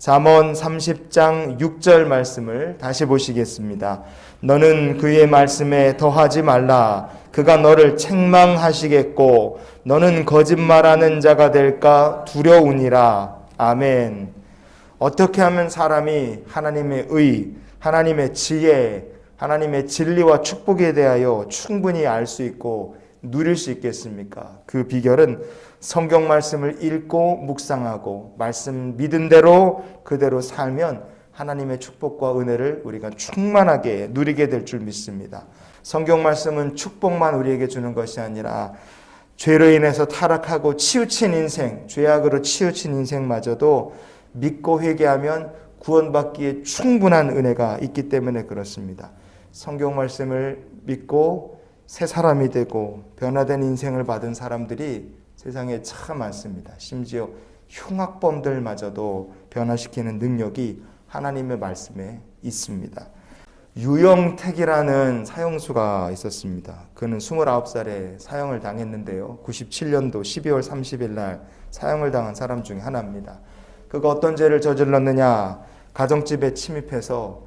잠언 30장 6절 말씀을 다시 보시겠습니다. 너는 그의 말씀에 더하지 말라. 그가 너를 책망하시겠고 너는 거짓말하는 자가 될까 두려우니라. 아멘. 어떻게 하면 사람이 하나님의 의, 하나님의 지혜, 하나님의 진리와 축복에 대하여 충분히 알 수 있고 누릴 수 있겠습니까? 그 비결은 성경 말씀을 읽고 묵상하고 말씀 믿은 대로 그대로 살면 하나님의 축복과 은혜를 우리가 충만하게 누리게 될 줄 믿습니다. 성경 말씀은 축복만 우리에게 주는 것이 아니라 죄로 인해서 타락하고 치우친 인생, 죄악으로 치우친 인생마저도 믿고 회개하면 구원받기에 충분한 은혜가 있기 때문에 그렇습니다. 성경 말씀을 믿고 새 사람이 되고 변화된 인생을 받은 사람들이 세상에 참 많습니다. 심지어 흉악범들마저도 변화시키는 능력이 하나님의 말씀에 있습니다. 유영택이라는 사형수가 있었습니다. 그는 29살에 사형을 당했는데요. 97년도 12월 30일 날 사형을 당한 사람 중에 하나입니다. 그가 어떤 죄를 저질렀느냐? 가정집에 침입해서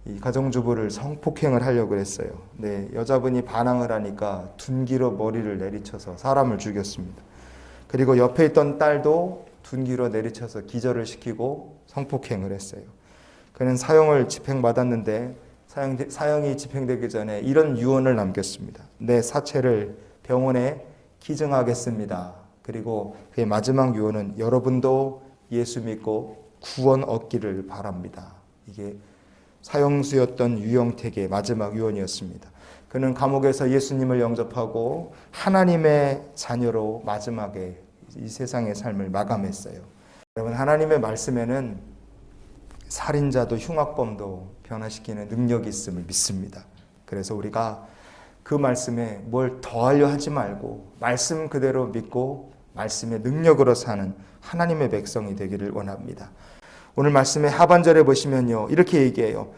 이 가정주부를 성폭행을 하려고 했어요. 네, 여자분이 반항을 하니까 둔기로 머리를 내리쳐서 사람을 죽였습니다. 그리고 옆에 있던 딸도 둔기로 내리쳐서 기절을 시키고 성폭행을 했어요. 그는 사형을 집행받았는데 사형이 집행되기 전에 이런 유언을 남겼습니다. 내 사체를 병원에 기증하겠습니다. 그리고 그의 마지막 유언은 여러분도 예수 믿고 구원 얻기를 바랍니다. 이게 사형수였던 유영택의 마지막 유언이었습니다. 그는 감옥에서 예수님을 영접하고 하나님의 자녀로 마지막에 이 세상의 삶을 마감했어요. 여러분, 하나님의 말씀에는 살인자도 흉악범도 변화시키는 능력이 있음을 믿습니다. 그래서 우리가 그 말씀에 뭘 더하려 하지 말고 말씀 그대로 믿고 말씀의 능력으로 사는 하나님의 백성이 되기를 원합니다. 오늘 말씀의 하반절에 보시면요, 이렇게 얘기해요.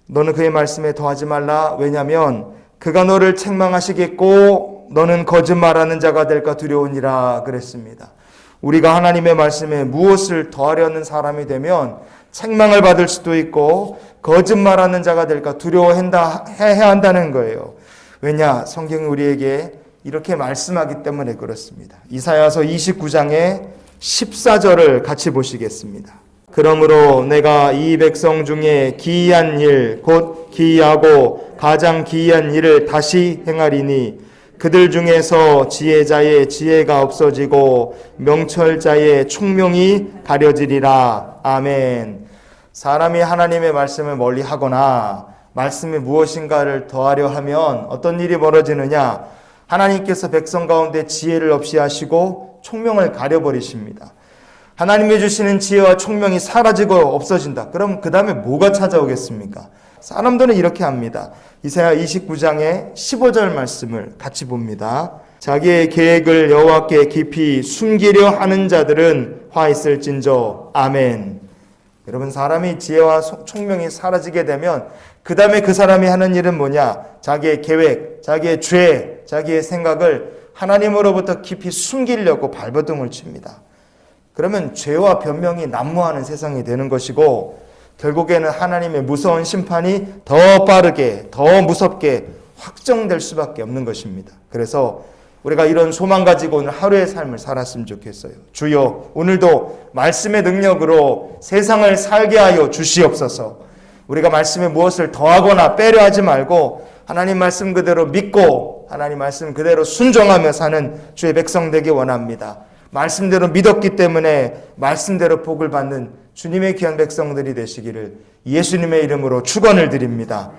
너는 그의 말씀에 더하지 말라. 왜냐하면 그가 너를 책망하시겠고 너는 거짓말하는 자가 될까 두려우니라 그랬습니다. 우리가 하나님의 말씀에 무엇을 더하려는 사람이 되면 책망을 받을 수도 있고 거짓말하는 자가 될까 두려워해야 한다는 거예요. 왜냐? 성경이 우리에게 이렇게 말씀하기 때문에 그렇습니다. 이사야서 29장의 14절을 같이 보시겠습니다. 그러므로 내가 이 백성 중에 기이한 일, 곧 기이하고 가장 기이한 일을 다시 행하리니 그들 중에서 지혜자의 지혜가 없어지고 명철자의 총명이 가려지리라. 아멘. 사람이 하나님의 말씀을 멀리하거나 말씀이 무엇인가를 더하려 하면 어떤 일이 벌어지느냐? 하나님께서 백성 가운데 지혜를 없이 하시고 총명을 가려버리십니다. 하나님이 주시는 지혜와 총명이 사라지고 없어진다. 그럼 그 다음에 뭐가 찾아오겠습니까? 사람들은 이렇게 합니다. 이사야 29장의 15절 말씀을 같이 봅니다. 자기의 계획을 여호와께 깊이 숨기려 하는 자들은 화 있을진저. 아멘. 여러분, 사람이 지혜와 총명이 사라지게 되면 그 다음에 그 사람이 하는 일은 뭐냐? 자기의 계획, 자기의 죄, 자기의 생각을 하나님으로부터 깊이 숨기려고 발버둥을 칩니다. 그러면 죄와 변명이 난무하는 세상이 되는 것이고 결국에는 하나님의 무서운 심판이 더 빠르게, 더 무섭게 확정될 수밖에 없는 것입니다. 그래서 우리가 이런 소망 가지고 오늘 하루의 삶을 살았으면 좋겠어요. 주여, 오늘도 말씀의 능력으로 세상을 살게 하여 주시옵소서. 우리가 말씀에 무엇을 더하거나 빼려 하지 말고 하나님 말씀 그대로 믿고 하나님 말씀 그대로 순종하며 사는 주의 백성 되기 원합니다. 말씀대로 믿었기 때문에 말씀대로 복을 받는 주님의 귀한 백성들이 되시기를 예수님의 이름으로 축원을 드립니다.